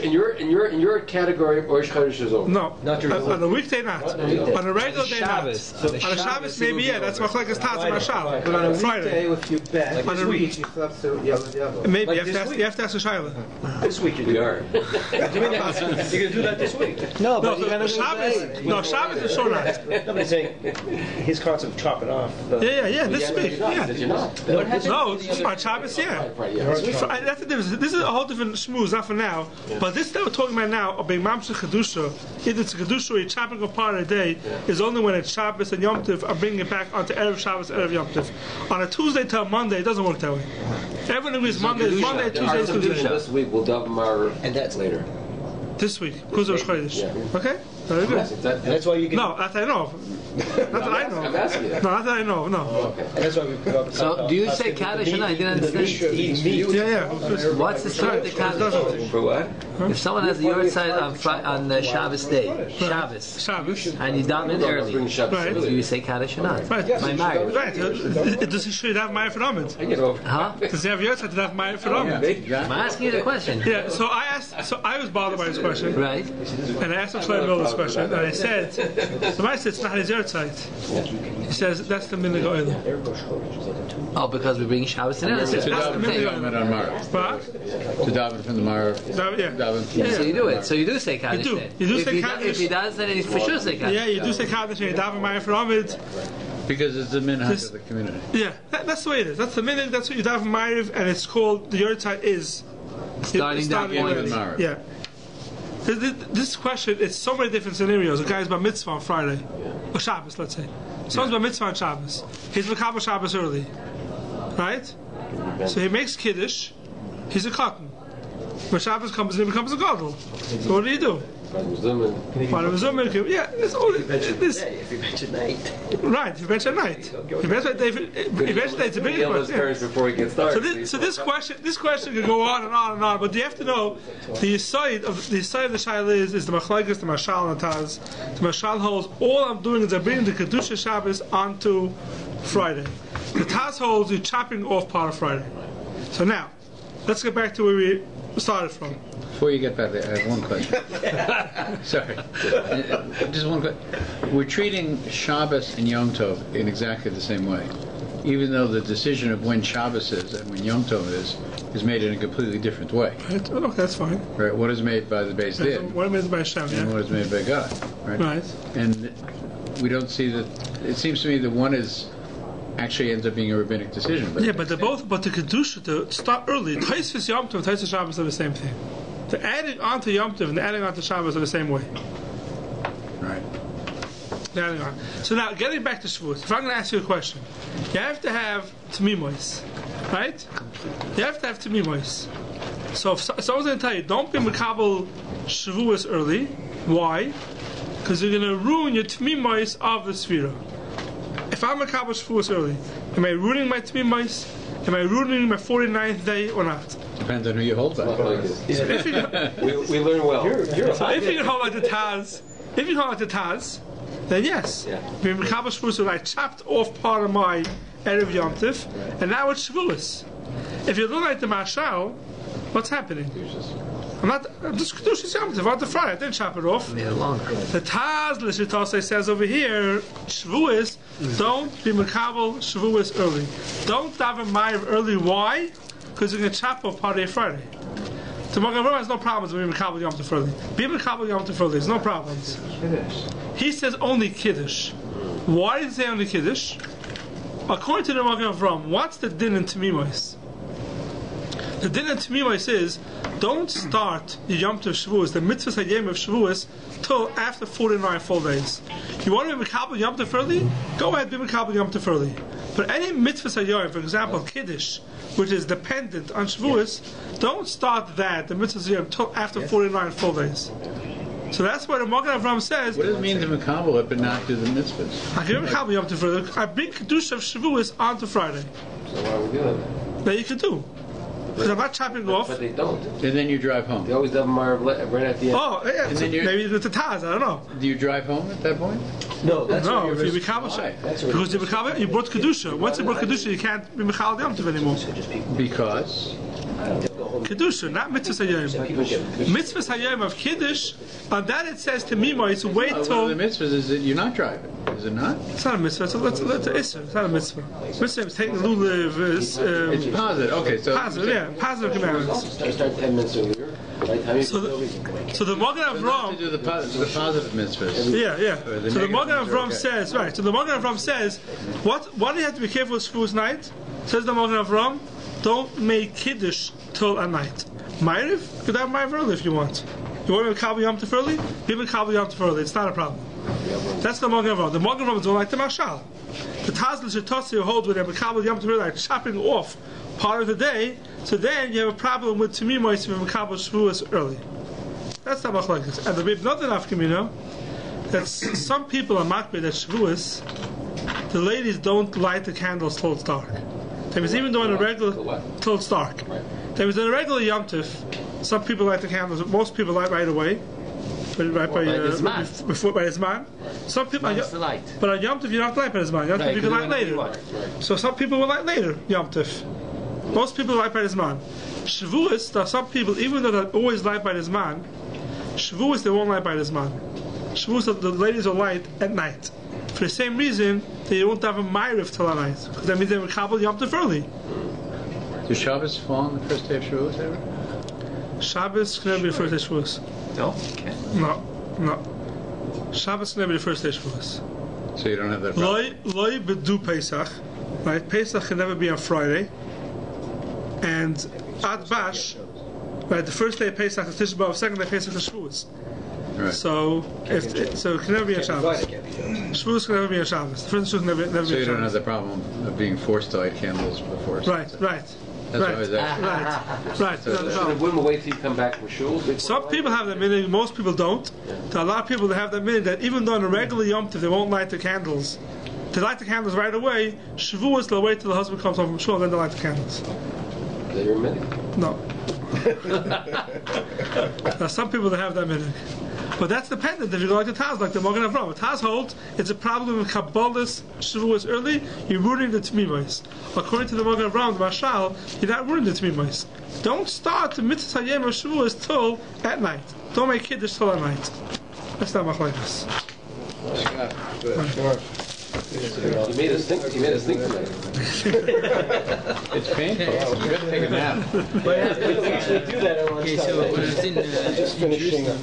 in your category, Rosh Chodesh is over. No, Not during the on a weekday not. On a regular day not. Shabbos. On a Shabbos maybe yeah. That's Machlekes Taz and Mashal. But on a weekday, Friday. if you bet, On a you week. still have to Yahweh. Maybe Like you this have week? to ask a Shaila. This week you We do. are. You're going to do that this week. No, No, but you're gonna Shabbos is sure not. Nobody's saying his concept of chopping off. Yeah, this week, yeah. You're not. No, on Shabbos, yeah. Right, yeah. That's the difference. This is a whole different shmooze, not for now. But this that we're talking about now, of being mamshech kedusha, either it's a kedusha or you're chopping apart a day, is only when it's Shabbos and Yom Tov. I'm bringing it back onto Erev Shabbos, Erev Yom Tov. On a Tuesday till Monday, it doesn't work that way. Everyone agrees Monday is Monday, Tuesday is Tuesday. This week we'll daven Ma'ariv And that's later. This week, because of Rosh Chodesh. Yeah. Okay? Very good. That's why you can. No, that I know of. Not that I know. I'm asking you. No, not that I know. No. Okay. And that's why we. So, do you say Kaddish or not? I didn't understand. Eating meat. Yeah. What's the story of the Kaddish? For what? If someone has a yard side on the Shabbos day, Shabbos, Shabbos. and you daven early, Bring Shabbos Right. do early. you say Kaddish or not? Right. My marriage. Right. Does he should have Ma'ir for Amid? I get over. Huh? Does he have your side to have Ma'ir for Amid? I'm asking you the question. Yeah. So I was bothered by this question. Right? And I asked him Shlomo this question, and I said, so I said it's not his yard side. He says that's the minhag oil. Oh, because we bring Shabbos in To early. That's the daven minhag from oil. the Marav. But To daven from the Marav. yeah. Daven from So you do it. So you do say Kaddish You do. then. You do if say he Kaddish. If he does, then he for sure say Kaddish. Yeah, you do say Kaddish and you daven Ma'ir for Amid. Because it's the minhag This- of the community. Yeah, that's the way it is. That's the minhag. That's what you daven Ma'ir, and it's called the yard side is Starting that starting point. early. Ma'ariv. Yeah. This question, it's so many different scenarios. A guy's bar mitzvah on Friday, or Shabbos, let's say. Someone's bar mitzvah on Shabbos. He's makabel Shabbos early, right? So he makes kiddush. He's a cotton. When Shabbos comes, he becomes a gadol. So what do? Yeah, it's all this. If you mention night. Right, he mentioned night. He mentioned it's a big Yell his question. parents before he gets started. So this question could go on and on and on, but you have to know the side of the Shaila is the Machlekes, the Mashal, and the Taz. The Mashal holds all I'm doing is I'm bringing the Kedusha Shabbos onto Friday. The Taz holds you're chopping off part of Friday. So now, let's get back to where we started from. Before you get back there, I have one question. Sorry. Just one question. We're treating Shabbos and Yom Tov in exactly the same way, even though the decision of when Shabbos is and when Yom Tov is made in a completely different way. Right? Oh, okay, that's fine. Right? What is made by the Beis Din What is by Hashem? and Yeah. what is made by God. Right? Right. And we don't see that. It seems to me that one is actually ends up being a rabbinic decision. Yeah, but they're both. But the kedusha to start early. Taisvis Yom Tov, Taisvis Shabbos are the same thing. The adding on to Yom Tov and the adding on to Shabbos are the same way. Right. The adding on. So now, getting back to Shavuot, if I'm going to ask you a question, you have to have Tamimois, right? You have to have Tamimois. So if someone's going to tell you, don't be Makabel Shavuos early. Why? Because you're going to ruin your Tamimois of the Sphira. If I'm Makabel Shavuos early, am I ruining my Tamimois? Am I ruining my 49th day or not? Depends on who you hold by. If you, We learn well. so if you can hold like the Taz, then yes. Yeah. Being Makabel Shavuos, I chopped off part of my Erev Yom Tov, and now it's Shavuos. If you look like the Mashal, what's happening? I'm just Kedushas Yom Tov on the Friday. I didn't chop it off. Made it longer. The Taz L'Shitosei says over here, Shavuos, don't be Makabel Shavuos early. Don't daven Ma'ariv early. Why? Because you're going to chop off part of your Friday. The Magen Avraham has no problems with being Makabel Yom Tov early. Be Makabel Yom Tov early. There's no problems. He says only Kiddush. Why does he say only Kiddush? According to the Magen Avraham, what's the din in Tamimois? The din in Tamimois is don't start your Yom Tov Shavuos, the mitzvah Hayom of Shavuos, till after 49 full days. You want to be Makabel Yom Tov early? Go ahead, be Makabel Yom Tov early. But any mitzvah Hayom, for example, Kiddush, which is dependent on Shavuos, don't start that, the mitzvah Hayom, till after 49 full days. So that's why the Magen Avraham says, What does it mean to Makabel it but not do the mitzvahs? I can be Makabel Yom Tov early. I bring Kiddush of Shavuos onto Friday. So why are we doing that? That you can do. Because I'm not chopping off. But they don't. And then you drive home. They always have them right at the end. Oh, yeah, And so then you're- maybe with the Taz, I don't know. Do you drive home at that point? No, that's No, what if you you're become Why? because you brought Kedusha. Once you brought Kedusha, you can't be Mechal Yom Tov anymore. Because Kedusha, not Mitzvah Hayom. Mitzvah Hayom of Kiddush, on that it says to Mimo, it's wait one of till. the mitzvahs is that you're not driving. Is it not? It's not a mitzvah, it's an Isser. It's not a mitzvah. Mitzvah is taking lulav, It's positive. Okay, so positive, yeah, positive commandments. I start 10 minutes earlier. Right time So the Magen not to Avraham. do the positive mitzvahs. Yeah. Or the So the negative Magen ones are Avraham okay. says, right. So the Magen Avraham says, what do you have to be careful with Shavuos night? Says the Magen Avraham, don't make Kiddush till a night. Ma'ariv, you could have Ma'ariv early if you want. You want to be Makabel Yom Tov early? Be Makabel Yom Tov early. It's not a problem. That's the Magen Avraham. The Magen Avraham is all like the Mashal. The Taz L'Shitosei who holds with a Makabel Yom Tov early, like chopping off part of the day. So then you have a problem with Tamimois if you Makabel Shavuos early. That's not machlokes. And the Rabbi not enough Kamino. That some people are makbid at Shavuos. The ladies don't light the candles till it's dark. There is even though in a regular till it's dark. There is in a regular Yom Tov. Some people light the candles. Most people light right away. Right by his man. Some people, but on Yom Tov you don't light by his man. Yom Tov you can light later. So some people will light later Yom Tov. Most people light by his man. Shavuos, there are some people, even though they always light by his man, Shavuos they won't light by his man. Shavuos the ladies will light at night. For the same reason, they won't have a Ma'ariv till at night, because that means they will kabel Yom Tov early. Does Shabbos fall on the first day of Shavuos ever? Shabbos can never be the first day of Shavuos. No, okay. No. Shabbos can never be the first day of Shavuos. So you don't have that problem? Loi bedu Pesach. Right? Pesach can never be on Friday. And Ad Bash, right? The first day of Pesach is Tisha B'Av, second day of Pesach is Shavuos. Right. So it can never be on Shabbos. Shavuos can never be on Shabbos. The first Shavuos can never be on Shabbos. So you don't have the problem of being forced to light candles before. Right. That's why I was asking. Right. So the women wait till you come back from shul? Some people have that meaning, most people don't. There are a lot of people that have that meaning that even though on a regular Yom Tov they won't light the candles, they light the candles right away. Shavuos they'll wait till the husband comes home from shul and then they light the candles. Is that your minute? No. There are some people that have that meaning. But that's dependent if you go like the Taz, like the Magen Avraham. Taz holds it's a problem with Kabbalah's Shavuos early, you're ruining the Tmimos. According to the Magen Avraham, the Mashal, you're not ruining the Tmimos. Don't start the Mitzvah Hayem of Shavuos till at night. Don't make Kiddush till at night. That's not machlokes. You made us think tonight. It's painful. You better take a nap. We usually do that at lunchtime. Okay, so when I was in Jerusalem,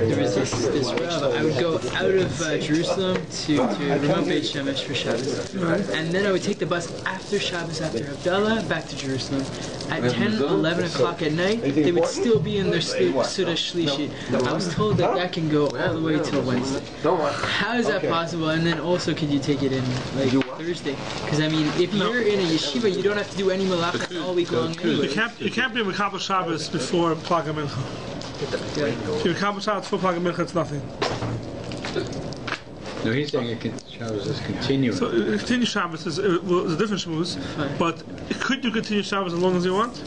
there was this Rav. I would go out of Jerusalem to remote Beit Shemesh for Shabbos. And then I would take the bus after Shabbos, after Havdalah, back to Jerusalem. At 10, 11 o'clock at night, they would still be in their Suda Shlishi. I was told that can go all the way till Wednesday. How is that possible? And then also, could you take it in like Thursday? Because I mean, if you're in a yeshiva, you don't have to do any malachas all week long anyway. You can't be Mekabel Shabbos before Plag HaMincha. If you're Mekabel Shabbos before Plag HaMincha, it's nothing. No, he's saying Shabbos is continuing. So continue Shabbos is a different shmuz, but could you continue Shabbos as long as you want?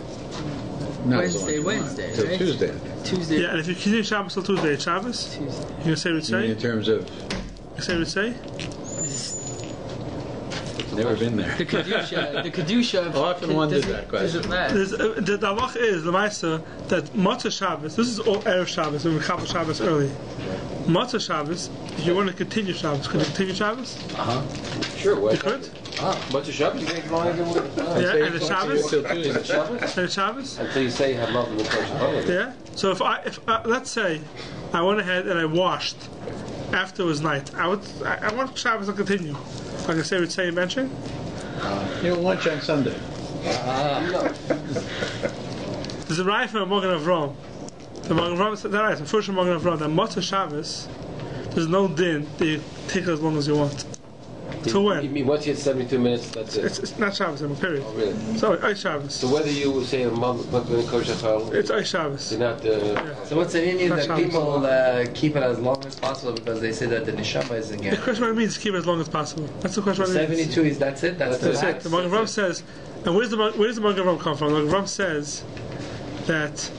Not Wednesday, till right? Tuesday. Tuesday. Yeah, and if you continue Shabbos till Tuesday, it's Shabbos. Tuesday. You can say Ritzay. In terms of, You say Ritzay. never been there. The kedusha. I often wondered that question. The halach is the Meister that Matzah Shabbos. This is all Erev Shabbos. We Mekabel Shabbos early. Matzah Shabbos. If you want to continue Shabbos, could you continue Shabbos? Sure, You could. What's a Shabbos? You can go on again with it? Yeah, and the Shabbos. Is it Shabbos? And the Shabbos. Until you say have love in the person. Yeah. So if let's say I went ahead and I washed after it was night, I want Shabbos to continue. Like I say, Ritzay you mentioned. You don't lunch on Sunday. There's a raya from Magen Avraham. The Magen Avraham said that right. The first Magen Avraham that Matzah Shabbos, there's no din that you take it as long as you want. To when? You mean once you hit 72 minutes, that's it? It's not Shabbos, period. Oh, really? So, Eis Shabbos. So whether you say a month in Kosher Chal, It's Eis Shabbos. you're not... So what's the Indian That's that how people keep it as long as possible because they say that the neshama is The again. question what it means is keep it as long as possible. That's the question what it means. 72 is that's it. That's That's it. The Magen Avraham says, and where does the Magen Avraham come from? The Magen Avraham says that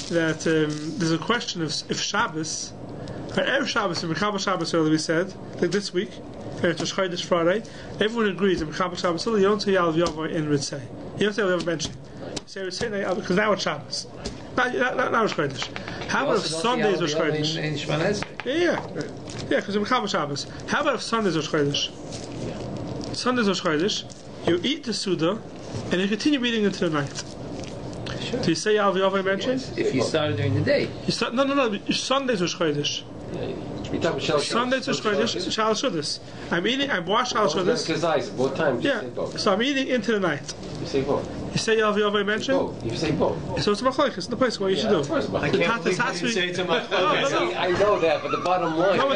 there's a question of if Shabbos, Erev Shabbos and Mekabel Shabbos earlier we said, like this week, Erev Rosh Chodesh Friday, everyone agrees that Mekabel Shabbos earlier, you don't say Yalav Yavai in Ritzay. You don't say Yalav mention. You say Ritzay now because now it's Shabbos. Not Rosh Chodesh. How about if Sundays Rosh Chodesh? Yeah, because it's Mekabel Shabbos. How about if Sundays Rosh Chodesh? Sundays Rosh Chodesh, you eat the Suda and you continue eating until the night. Sure. Do you say Yalav Yavai mention? If you started during the day. You start, no. Sundays Rosh Chodesh. You talk about Shalosh Sunday to Chodesh, Shalosh Chodesh. I'm eating. I wash Shalosh Chodesh. What time do you Yeah. say both? So I'm eating into the night. You say both. You say Yalav Yavai mentioned. Both. You say both. So it's machlokes. The place what you should do. Of course, I can't believe you say it's a machlokes. I know that, but the bottom line. No,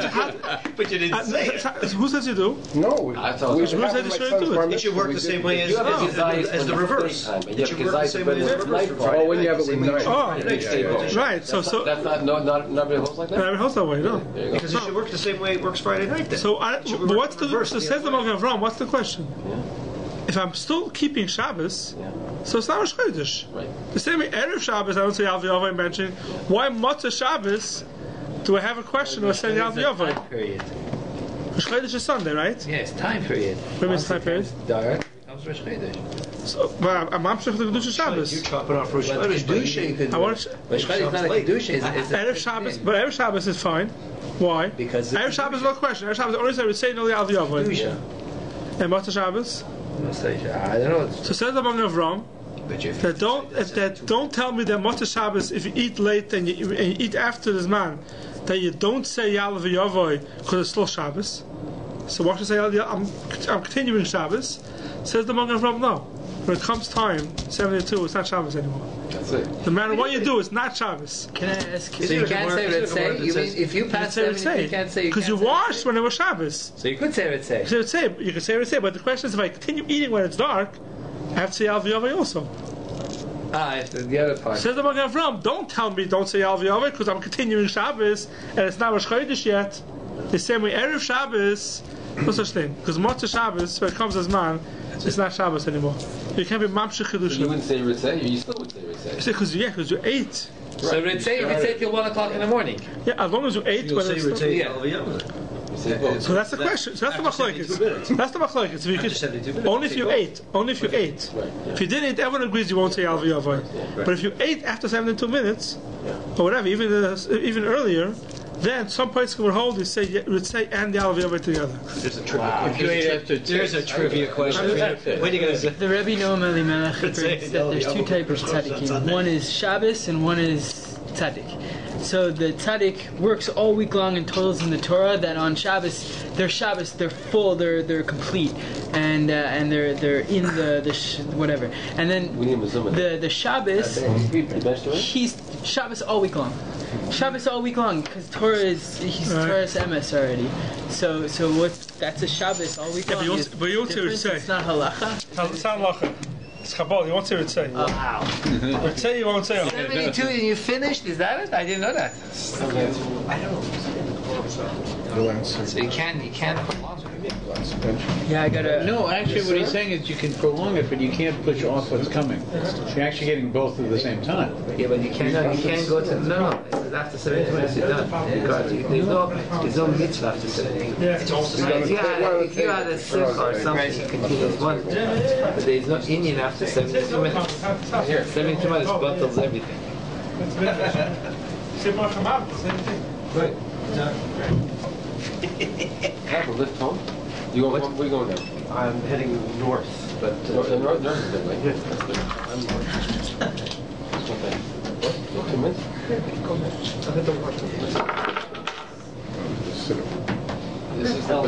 but you didn't say it. Who says you do? No, I thought we so. should Who have said my you shouldn't son's do it? bar It should mitzvah. work the same way as You have a desire as the reverse. daytime, and It you should have work the desire same to way as the night reverse for part. Friday. Oh, when you have it Same with way as night. Oh, Friday night, stay both. right. So That's not nobody holds like that. I holds that way. No. There you go. Because it should work the same way it works Friday night then. So should but work what's the reverse so the says the other way. Magen Avram? What's the question? If I'm still keeping Shabbos, so it's not Rosh Chodesh. Right. The same way Erev Shabbos, I don't say Yalav Yavai mentioned. Why Matzah Shabbos? Do I have a question or say Yalav Yavai? Time period. Rosh Chodesh is Sunday, right? Yes, time period. What means time period? Dark. Comes Rosh Chodesh. So, but I'm Mamshech the Kedusha You Shabbos. chop it off Rosh Chodesh. I want to. Rosh Chodesh is not a kedusha. It's Erev Shabbos, but Erev Shabbos is fine. Why? Because Erev Shabbos is no question. Erev Shabbos only say we say no Yalav Yavai. And Matzah Shabbos. I don't know. So says the Magen Avram. That don't tell me that Matzah Shabbos, if you eat late and you eat after the Zman, that you don't say Yalav Yavai because it's still Shabbos. So what should I say? I'm continuing Shabbos. Says the Magen Avram, no. When it comes time, 72, it's not Shabbos anymore. That's it. No matter what you do, it's not Shabbos. Can I ask So you can't say Ritzei? You mean if you pass 70, you can't say you because you can't say washed when it was Shabbos. So you could say Ritzei. You can say Ritzei, but the question is if I continue eating when it's dark, I have to say Yalav Yavai also. If the other part. Says the Magen Avram, don't tell me don't say Yalav Yavai because I'm continuing Shabbos and it's not Rosh Chodesh yet. The same way Erev Shabbos, no such thing. Because Matzah Shabbos, when it comes as man, it's not Shabbos anymore. You can't be Mamshech You Kedusha. wouldn't say Ritzay, you still would say Ritzay. Because you ate. So Ritzei till 1 o'clock in the morning. Yeah, as long as you ate You'll when say it's Ritzay Yeah. Yalav Yavai. You say both. So that's the question. So that's the After 72 machlokes. minutes. That's the machlokes. If you After could, 72 minutes, only if you ate. Only if you ate. Right, yeah. If you didn't eat, everyone agrees you won't say Yalav Yavai. But if you ate after 72 minutes, or whatever, even earlier, then some places will hold you say Ritzay and Yalav Yavai together. There's a trivia If you ate after There's a trivia question for you. What are you going to say? The Rabbi Noam Elimelech brings that there's two types of tzaddikim. One is Shabbos and one is tzaddik. So the tzaddik works all week long and totals in the Torah. That on Shabbos, they're full, they're complete, and they're in the whatever. And then We need Mizumah. the Shabbos, he's Shabbos all week long. Shabbos all week long because he's Torah's MS already. So that's a Shabbos all week Yeah, long. but you won't say Difference, Ritzay. it's not halacha. It's not halacha. It's Kabbalah. You won't say Ritzay. Wow. Ritzay you won't say. 72 and you finished? Is that it? I didn't know that. So you can't prolong it. Yeah, I gotta. No, actually, what he's saying is you can prolong it, but you can't push off what's coming. You're actually getting both at the same time. Yeah, but you can't go to no. It's after 70 minutes you're done because there's no mitzvah after 70. Yeah. If you had a simcha or something, you continue one. But there's no Indian after 72 minutes. 72 minutes bottles everything. Same thing. Right. Have a lift home? You going home? Where you going now? I'm heading north, but North is good, right? Yeah, that's good. I'm north. That's not bad. What? 2 minutes? This is not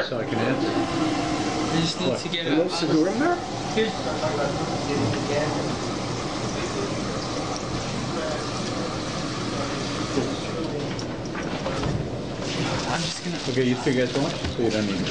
So I can answer. I just need to get No Sigurim there? I'm just gonna. Okay, you two guys want? So you don't need it.